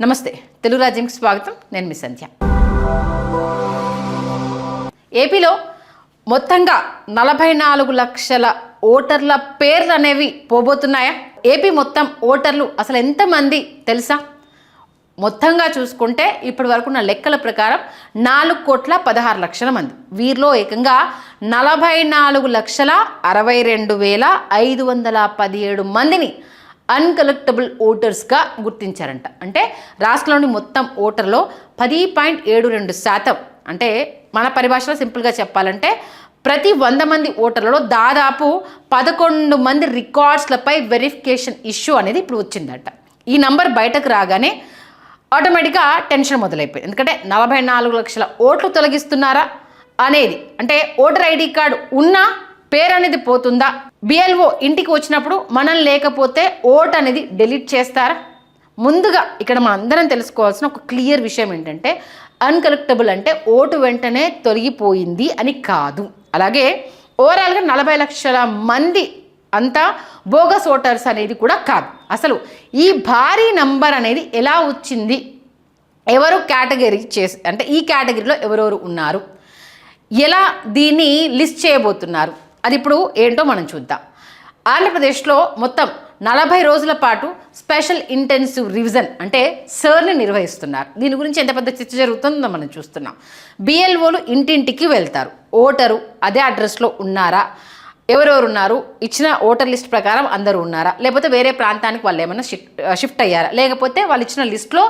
నమస్తే, తెలుగు రాజ్యంకి స్వాగతం. నేను మీ సంధ్య. ఏపీలో మొత్తంగా 44 లక్షల ఓటర్ల పేర్లు అనేవి పోబోతున్నాయా? ఏపీ మొత్తం ఓటర్లు అసలు ఎంతమంది తెలుసా? మొత్తంగా చూసుకుంటే ఇప్పటి వరకు ఉన్న లెక్కల ప్రకారం 4,16,00,000 మంది. వీరిలో ఏకంగా 44,62,517 మందిని అన్కలెక్టబుల్ ఓటర్స్గా గుర్తించారంట. అంటే రాష్ట్రంలోని మొత్తం ఓటర్లో 10.72%, అంటే మన పరిభాషలో సింపుల్గా చెప్పాలంటే ప్రతి 100 మంది ఓటర్లలో దాదాపు 11 మంది రికార్డ్స్లపై వెరిఫికేషన్ ఇష్యూ అనేది ఇప్పుడు వచ్చిందట. ఈ నంబర్ బయటకు రాగానే ఆటోమేటిక్గా టెన్షన్ మొదలైపోయింది. ఎందుకంటే 44 లక్షల ఓట్లు తొలగిస్తున్నారా అనేది, అంటే ఓటర్ ఐడి కార్డు ఉన్నా పేరు అనేది పోతుందా? బిఎల్ఓ ఇంటికి వచ్చినప్పుడు మనం లేకపోతే ఓట్ అనేది డిలీట్ చేస్తారా? ముందుగా ఇక్కడ మనం అందరం తెలుసుకోవాల్సిన ఒక క్లియర్ విషయం ఏంటంటే అన్కలెక్టబుల్ అంటే ఓటు వెంటనే తొలగిపోయింది అని కాదు. అలాగే ఓవరాల్గా 40 లక్షల మంది అంతా బోగస్ ఓటర్స్ అనేది కూడా కాదు. అసలు ఈ భారీ నంబర్ అనేది ఎలా వచ్చింది, ఎవరు కేటగిరీ చేసి, అంటే ఈ కేటగిరీలో ఎవరెవరు ఉన్నారు, ఎలా దీన్ని లిస్ట్ చేయబోతున్నారు, అది ఇప్పుడు ఏంటో మనం చూద్దాం. ఆంధ్రప్రదేశ్లో మొత్తం 40 రోజుల పాటు స్పెషల్ ఇంటెన్సివ్ రివిజన్ అంటే సర్ని నిర్వహిస్తున్నారు. దీని గురించి ఎంత పెద్ద చర్చ జరుగుతుందో మనం చూస్తున్నాం. బిఎల్ఓలు ఇంటింటికి వెళ్తారు. ఓటరు అదే అడ్రస్లో ఉన్నారా, ఎవరెవరు ఉన్నారు, ఇచ్చిన ఓటర్ లిస్ట్ ప్రకారం అందరూ ఉన్నారా, లేకపోతే వేరే ప్రాంతానికి వాళ్ళు ఏమైనా షిఫ్ట్ అయ్యారా, లేకపోతే వాళ్ళు ఇచ్చిన లిస్ట్లో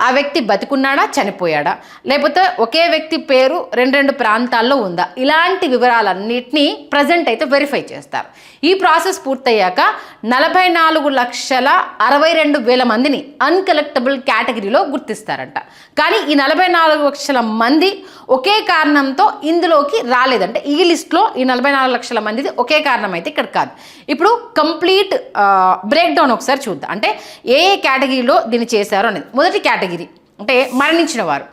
ఆ వ్యక్తి బతికున్నాడా చనిపోయాడా, లేకపోతే ఒకే వ్యక్తి పేరు రెండు ప్రాంతాల్లో ఉందా, ఇలాంటి వివరాలన్నింటినీ ప్రజెంట్ అయితే వెరిఫై చేస్తారు. ఈ ప్రాసెస్ పూర్తయ్యాక 44,62,000 మందిని అన్కలెక్టబుల్ కేటగిరీలో గుర్తిస్తారంట. కానీ ఈ 44 లక్షల మంది ఒకే కారణంతో ఇందులోకి రాలేదంటే ఈ లిస్ట్లో ఈ 44 లక్షల మందిది ఒకే కారణం అయితే ఇక్కడ కాదు. ఇప్పుడు కంప్లీట్ బ్రేక్ డౌన్ ఒకసారి చూద్దాం. అంటే ఏ కేటగిరీలో దీన్ని చేశారో అనేది. మొదటి కేటగిరీ అంటే మరణించిన వారు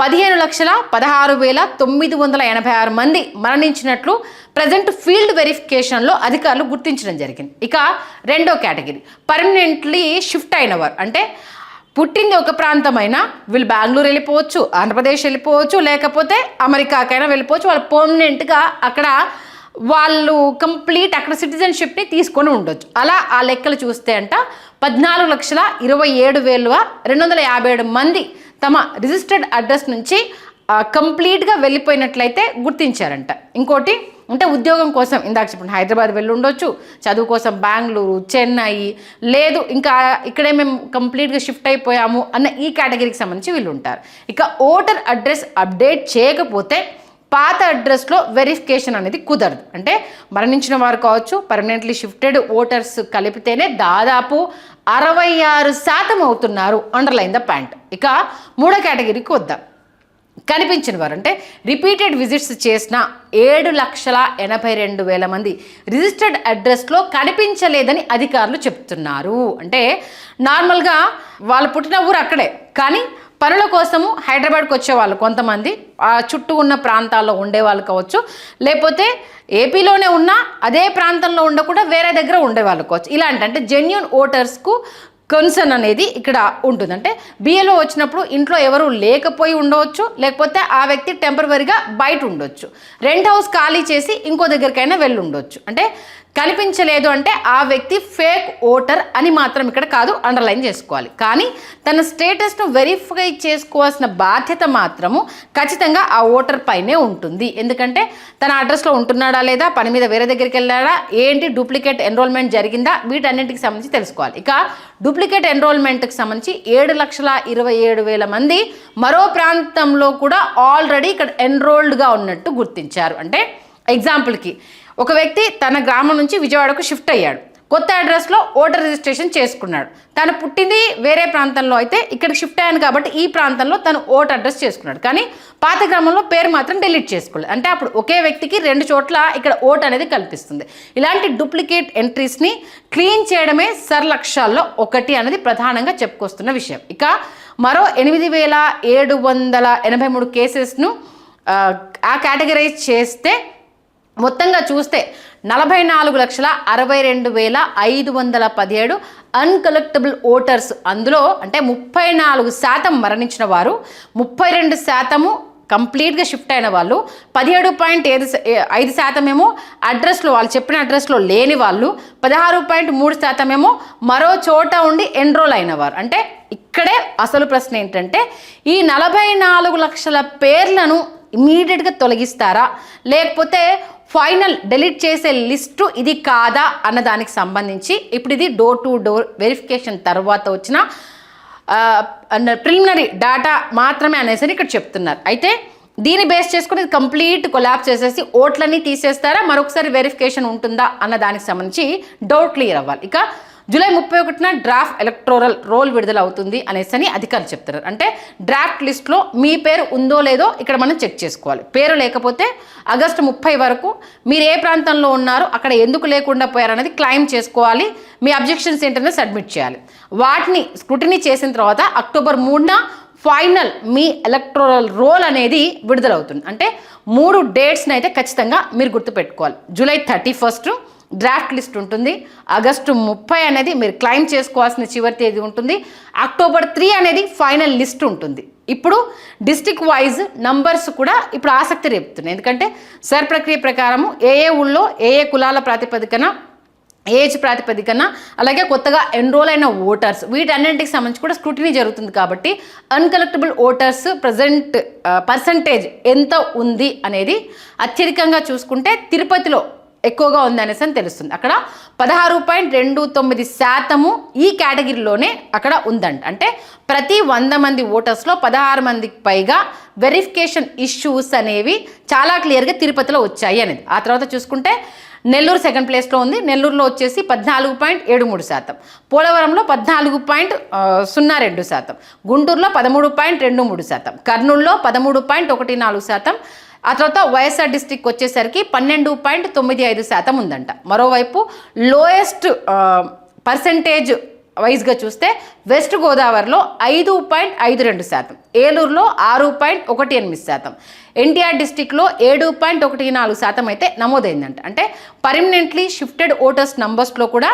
15,16,986 మంది మరణించినట్లు ప్రజెంట్ ఫీల్డ్ వెరిఫికేషన్లో అధికారులు గుర్తించడం జరిగింది. ఇక రెండో కేటగిరీ పర్మనెంట్లీ షిఫ్ట్ అయిన వారు, అంటే పుట్టింది ఒక ప్రాంతమైనా వీళ్ళు బెంగళూరు వెళ్ళిపోవచ్చు, ఆంధ్రప్రదేశ్ వెళ్ళిపోవచ్చు, లేకపోతే అమెరికాకైనా వెళ్ళిపోవచ్చు. వాళ్ళు పర్మనెంట్గా అక్కడ వాళ్ళు కంప్లీట్ అక్కడ సిటిజన్షిప్ని తీసుకొని ఉండొచ్చు. అలా ఆ లెక్కలు చూస్తే అంట 14,27,257 మంది తమ రిజిస్టర్డ్ అడ్రస్ నుంచి కంప్లీట్గా వెళ్ళిపోయినట్లయితే గుర్తించారంట. ఇంకోటి అంటే ఉద్యోగం కోసం ఇందాక చెప్పండి హైదరాబాద్ వెళ్ళి ఉండొచ్చు, చదువు కోసం బెంగళూరు, చెన్నై, లేదు ఇంకా ఇక్కడే మేము కంప్లీట్గా షిఫ్ట్ అయిపోయాము అన్న ఈ కేటగిరీకి సంబంధించి వీళ్ళు ఉంటారు. ఇక ఓటర్ అడ్రస్ అప్డేట్ చేయకపోతే పాత అడ్రస్లో వెరిఫికేషన్ అనేది కుదరదు. అంటే మరణించిన వారు కావచ్చు, పర్మనెంట్లీ షిఫ్టెడ్ ఓటర్స్ కలిపితేనే దాదాపు 66% అవుతున్నారు. Underline the point. ఇక మూడో కేటగిరీకి వద్దాం. కనిపించిన వారు అంటే రిపీటెడ్ విజిట్స్ చేసిన 7,82,000 మంది రిజిస్టర్డ్ అడ్రస్లో కనిపించలేదని అధికారులు చెప్తున్నారు. అంటే నార్మల్గా వాళ్ళు పుట్టిన ఊరు అక్కడే, కానీ పనుల కోసము హైదరాబాద్కి వచ్చేవాళ్ళు కొంతమంది, ఆ చుట్టూ ఉన్న ప్రాంతాల్లో ఉండేవాళ్ళు కావచ్చు, లేకపోతే ఏపీలోనే ఉన్న అదే ప్రాంతంలో ఉండకుండా వేరే దగ్గర ఉండేవాళ్ళు కావచ్చు. ఇలాంటి అంటే జెన్యూన్ ఓటర్స్కు కన్సర్న్ అనేది ఇక్కడ ఉంటుంది. అంటే బిఎల్ఓ వచ్చినప్పుడు ఇంట్లో ఎవరు లేకపోయి ఉండవచ్చు, లేకపోతే ఆ వ్యక్తి టెంపరవరీగా బయట ఉండొచ్చు, రెంట్ హౌస్ ఖాళీ చేసి ఇంకో దగ్గరికైనా వెళ్ళి ఉండొచ్చు. అంటే కనిపించలేదు అంటే ఆ వ్యక్తి ఫేక్ ఓటర్ అని మాత్రం ఇక్కడ కాదు, అండర్లైన్ చేసుకోవాలి. కానీ తన స్టేటస్ను వెరిఫై చేసుకోవాల్సిన బాధ్యత మాత్రము ఖచ్చితంగా ఆ ఓటర్ పైనే ఉంటుంది. ఎందుకంటే తన అడ్రస్లో ఉంటున్నాడా లేదా, పని మీద వేరే దగ్గరికి వెళ్ళాడా, ఏంటి డూప్లికేట్ ఎన్రోల్మెంట్ జరిగిందా, వీటన్నింటికి సంబంధించి తెలుసుకోవాలి. ఇక డూప్లికేట్ ఎన్రోల్మెంట్కి సంబంధించి 7,27,000 మంది మరో ప్రాంతంలో కూడా ఆల్రెడీ ఇక్కడ ఎన్రోల్డ్గా ఉన్నట్టు గుర్తించారు. అంటే ఎగ్జాంపుల్కి ఒక వ్యక్తి తన గ్రామం నుంచి విజయవాడకు షిఫ్ట్ అయ్యాడు, కొత్త అడ్రస్లో ఓటర్ రిజిస్ట్రేషన్ చేసుకున్నాడు. తను పుట్టింది వేరే ప్రాంతంలో అయితే ఇక్కడికి షిఫ్ట్ అయ్యాను కాబట్టి ఈ ప్రాంతంలో తను ఓటర్ అడ్రస్ చేసుకున్నాడు, కానీ పాత గ్రామంలో పేరు మాత్రం డిలీట్ చేసుకోలేదు. అంటే అప్పుడు ఒకే వ్యక్తికి 2 చోట్ల ఇక్కడ ఓట్ అనేది కల్పిస్తుంది. ఇలాంటి డూప్లికేట్ ఎంట్రీస్ని క్లీన్ చేయడమే లక్ష్యాల్లో ఒకటి అనేది ప్రధానంగా చెప్పుకొస్తున్న విషయం. ఇక మరో 8,783 కేసెస్ను ఆ కేటగరైజ్ చేస్తే మొత్తంగా చూస్తే 44,62,517 అన్కలెక్టబుల్ ఓటర్స్, అందులో అంటే 34% మరణించిన వారు, 32% కంప్లీట్గా షిఫ్ట్ అయిన వాళ్ళు, 17.5% ఏమో అడ్రస్లో వాళ్ళు చెప్పిన అడ్రస్లో లేని వాళ్ళు, 16.3% ఏమో మరో చోట ఉండి ఎన్రోల్ అయినవారు. అంటే ఇక్కడే అసలు ప్రశ్న ఏంటంటే ఈ 44 లక్షల పేర్లను ఇమీడియట్గా తొలగిస్తారా, లేకపోతే ఫైనల్ డెలీట్ చేసే లిస్టు ఇది కాదా అన్న దానికి సంబంధించి ఇప్పుడు ఇది డోర్ టు డోర్ వెరిఫికేషన్ తర్వాత వచ్చిన ప్రిలిమినరీ డేటా మాత్రమే అనేసి ఇక్కడ చెప్తున్నారు. అయితే దీన్ని బేస్ చేసుకుని కంప్లీట్ కొలాప్స్ చేసేసి ఓట్లన్నీ తీసేస్తారా, మరొకసారి వెరిఫికేషన్ ఉంటుందా అన్న దానికి సంబంధించి డౌట్ క్లియర్ అవ్వాలి. ఇక జూలై 31న డ్రాఫ్ట్ ఎలక్టోరల్ రోల్ విడుదల అవుతుంది అనేసి అధికారులు చెప్తున్నారు. అంటే డ్రాఫ్ట్ లిస్ట్లో మీ పేరు ఉందో లేదో ఇక్కడ మనం చెక్ చేసుకోవాలి. పేరు లేకపోతే ఆగస్టు 30 వరకు మీరు ఏ ప్రాంతంలో ఉన్నారో అక్కడ ఎందుకు లేకుండా పోయారనేది క్లెయిమ్ చేసుకోవాలి. మీ అబ్జెక్షన్స్ ఏంటనే సబ్మిట్ చేయాలి. వాటిని స్క్రూటినీ చేసిన తర్వాత అక్టోబర్ 3న ఫైనల్ మీ ఎలక్టోరల్ రోల్ అనేది విడుదలవుతుంది. అంటే 3 డేట్స్ని అయితే ఖచ్చితంగా మీరు గుర్తుపెట్టుకోవాలి. జూలై 31 డ్రాఫ్ట్ లిస్ట్ ఉంటుంది, ఆగస్టు 30 అనేది మీరు క్లెయిమ్ చేసుకోవాల్సిన చివరి తేదీ ఉంటుంది, అక్టోబర్ 3 అనేది ఫైనల్ లిస్ట్ ఉంటుంది. ఇప్పుడు డిస్ట్రిక్ట్ వైజ్ నంబర్స్ కూడా ఇప్పుడు ఆసక్తి రేపుతున్నాయి. ఎందుకంటే సర్ ప్రక్రియ ప్రకారము ఏ ఊళ్ళో ఏ కులాల ప్రాతిపదికన, ఏజ్ ప్రాతిపదికన, అలాగే కొత్తగా ఎన్రోల్ అయిన ఓటర్స్ వీటన్నింటికి సంబంధించి కూడా స్క్రూటినీ జరుగుతుంది. కాబట్టి అన్కలెక్టబుల్ ఓటర్స్ ప్రజెంట్ పర్సంటేజ్ ఎంత ఉంది అనేది అత్యధికంగా చూసుకుంటే తిరుపతిలో ఎక్కువగా ఉందనేసి అని తెలుస్తుంది. అక్కడ 16.29% ఈ కేటగిరీలోనే అక్కడ ఉందంట. అంటే ప్రతి 100 మంది ఓటర్స్లో 16 మందికి పైగా వెరిఫికేషన్ ఇష్యూస్ అనేవి చాలా క్లియర్గా తిరుపతిలో వచ్చాయి అనేది. ఆ తర్వాత చూసుకుంటే నెల్లూరు సెకండ్ ప్లేస్లో ఉంది. నెల్లూరులో వచ్చేసి 14.73%, పోలవరంలో 14.02%, గుంటూరులో 13.23%, కర్నూలులో 13.14%, ఆ తర్వాత వైఎస్ఆర్ డిస్ట్రిక్ట్ వచ్చేసరికి 12.95% ఉందంట. మరోవైపు లోయెస్ట్ పర్సంటేజ్ వైజ్గా చూస్తే వెస్ట్ గోదావరిలో 5.52%, ఏలూరులో 6.18%, ఎన్టీఆర్ డిస్టిక్లో 7.14% అయితే నమోదైందంట. అంటే పర్మనెంట్లీ షిఫ్టెడ్ ఓటర్స్ నంబర్స్లో కూడా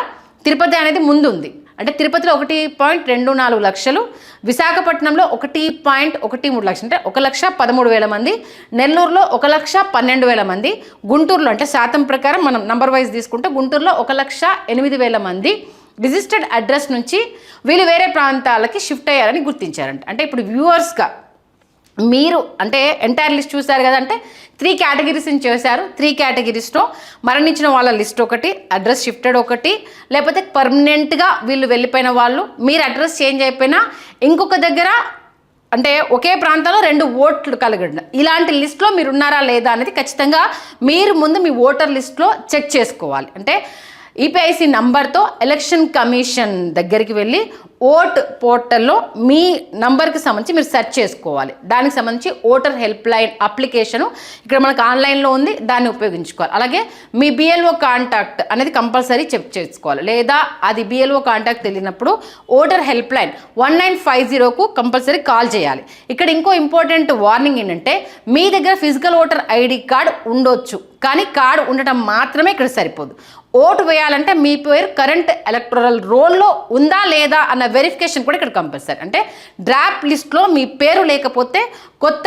తిరుపతి అనేది ముందుంది. అంటే తిరుపతిలో 1.24 లక్షలు, విశాఖపట్నంలో 1.13 లక్షలు, అంటే 1,13,000 మంది, నెల్లూరులో 1,12,000 మంది, గుంటూరులో అంటే శాతం ప్రకారం మనం నంబర్ వైజ్ తీసుకుంటే గుంటూరులో 1,08,000 మంది రిజిస్టర్డ్ అడ్రస్ నుంచి వీళ్ళు వేరే ప్రాంతాలకి షిఫ్ట్ అయ్యారని గుర్తించారంట. అంటే ఇప్పుడు వ్యూవర్స్గా మీరు అంటే ఎంటైర్ లిస్ట్ చూశారు కదా, అంటే 3 కేటగిరీస్ని చేశారు. 3 కేటగిరీస్లో మరణించిన వాళ్ళ లిస్ట్ ఒకటి, అడ్రస్ షిఫ్టెడ్ ఒకటి, లేకపోతే పర్మనెంట్గా వీళ్ళు వెళ్ళిపోయిన వాళ్ళు, మీరు అడ్రస్ చేంజ్ అయిపోయినా ఇంకొక దగ్గర అంటే ఒకే ప్రాంతంలో 2 ఓట్లు కలిగిన ఇలాంటి లిస్ట్లో మీరు ఉన్నారా లేదా అనేది ఖచ్చితంగా మీరు ముందు మీ ఓటర్ లిస్ట్లో చెక్ చేసుకోవాలి. అంటే ఈపీఐసి నంబర్తో ఎలక్షన్ కమిషన్ దగ్గరికి వెళ్ళి ఓట్ పోర్టల్లో మీ నంబర్కి సంబంధించి మీరు సెర్చ్ చేసుకోవాలి. దానికి సంబంధించి ఓటర్ హెల్ప్ లైన్ అప్లికేషను ఇక్కడ మనకు ఆన్లైన్లో ఉంది, దాన్ని ఉపయోగించుకోవాలి. అలాగే మీ బిఎల్ఓ కాంటాక్ట్ అనేది కంపల్సరీ చెక్ చేసుకోవాలి. లేదా అది బిఎల్ఓ కాంటాక్ట్ తెలియనప్పుడు ఓటర్ హెల్ప్ లైన్ 1950కు కంపల్సరీ కాల్ చేయాలి. ఇక్కడ ఇంకో ఇంపార్టెంట్ వార్నింగ్ ఏంటంటే మీ దగ్గర ఫిజికల్ ఓటర్ ఐడి కార్డ్ ఉండొచ్చు, కానీ కార్డు ఉండటం మాత్రమే ఇక్కడ సరిపోదు. ఓటు వేయాలంటే మీ పేరు కరెంట్ ఎలక్టోరల్ రోల్లో ఉందా లేదా అన్న వెరిఫికేషన్ కూడా ఇక్కడ కంపల్సరీ. అంటే డ్రాఫ్ట్ లిస్ట్లో మీ పేరు లేకపోతే కొత్త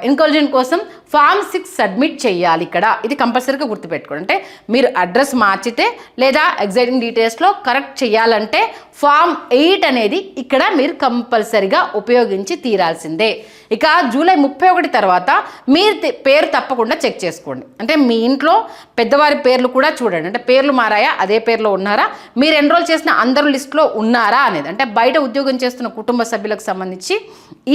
ఇన్కల్యూజన్ కోసం ఫామ్ 6 సబ్మిట్ చేయాలి. ఇక్కడ ఇది కంపల్సరీగా గుర్తుపెట్టుకోండి. అంటే మీరు అడ్రస్ మార్చితే లేదా ఎగ్జైటింగ్ డీటెయిల్స్లో కరెక్ట్ చేయాలంటే ఫామ్ 8 అనేది ఇక్కడ మీరు కంపల్సరీగా ఉపయోగించి తీరాల్సిందే. ఇక జూలై 31 తర్వాత మీరు పేరు తప్పకుండా చెక్ చేసుకోండి. అంటే మీ ఇంట్లో పెద్దవారి పేర్లు కూడా చూడండి. అంటే పేర్లు మారాయా, అదే పేర్లో ఉన్నారా, మీరు ఎన్రోల్ చేసిన అందరూ లిస్టులో ఉన్నారా అనేది. అంటే బయట ఉద్యోగం చేస్తున్న కుటుంబ సభ్యులకు సంబంధించి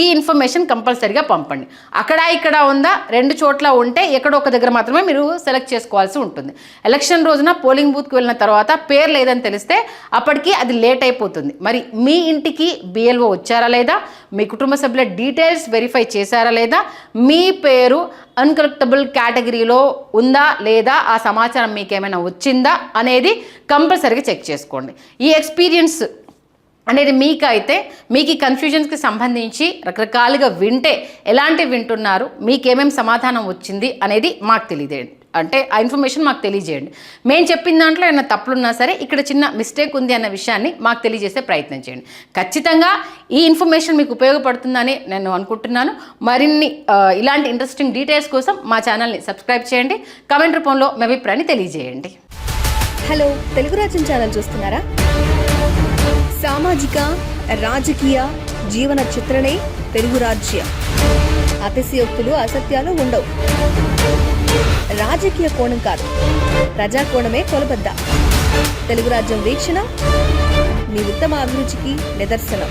ఈ ఇన్ఫర్మేషన్ కంపల్సరీగా పంపండి. అక్కడ ఇక్కడ ఉందా, 2 చోట్ల ఉంటే ఎక్కడో ఒక దగ్గర మాత్రమే మీరు సెలెక్ట్ చేసుకోవాల్సి ఉంటుంది. ఎలక్షన్ రోజున పోలింగ్ బూత్కి వెళ్ళిన తర్వాత పేరు లేదని తెలిస్తే అప్పటికి అది లేట్ అయిపోతుంది. మరి మీ ఇంటికి బిఎల్ఓ వచ్చారా లేదా, మీ కుటుంబ సభ్యుల డీటెయిల్స్ వెరిఫై చేశారా లేదా, మీ పేరు అన్కలెక్టబుల్ కేటగిరీలో ఉందా లేదా, ఆ సమాచారం మీకు ఏమైనా వచ్చిందా అనేది కంపల్సరీగా చెక్ చేసుకోండి. ఈ ఎక్స్పీరియన్స్ అనేది మీకైతే మీకు ఈ కన్ఫ్యూజన్స్కి సంబంధించి రకరకాలుగా వింటే ఎలాంటివి వింటున్నారు, మీకేమేమి సమాధానం వచ్చింది అనేది మాకు తెలియదేయండి. అంటే ఆ ఇన్ఫర్మేషన్ మాకు తెలియజేయండి. మేము చెప్పిన దాంట్లో ఏమైనా తప్పులున్నా సరే ఇక్కడ చిన్న మిస్టేక్ ఉంది అన్న విషయాన్ని మాకు తెలియజేసే ప్రయత్నం చేయండి. ఖచ్చితంగా ఈ ఇన్ఫర్మేషన్ మీకు ఉపయోగపడుతుందని నేను అనుకుంటున్నాను. మరిన్ని ఇలాంటి ఇంట్రెస్టింగ్ డీటెయిల్స్ కోసం మా ఛానల్ని సబ్స్క్రైబ్ చేయండి. కమెంట్ రూపంలో మీ అభిప్రాయాన్ని తెలియజేయండి. హలో, తెలుగు రాజ్యం ఛానల్ చూస్తున్నారా? సామాజిక రాజకీయ జీవన చిత్రణే తెలుగు రాజ్యం. అతిశయోక్తులు అసత్యాలు ఉండవు. రాజకీయ కోణం కాదు, ప్రజా కోణమే కొలబద్ద. తెలుగు రాజ్యం వీక్షణ మీ ఉత్తమ అభిరుచికి నిదర్శనం.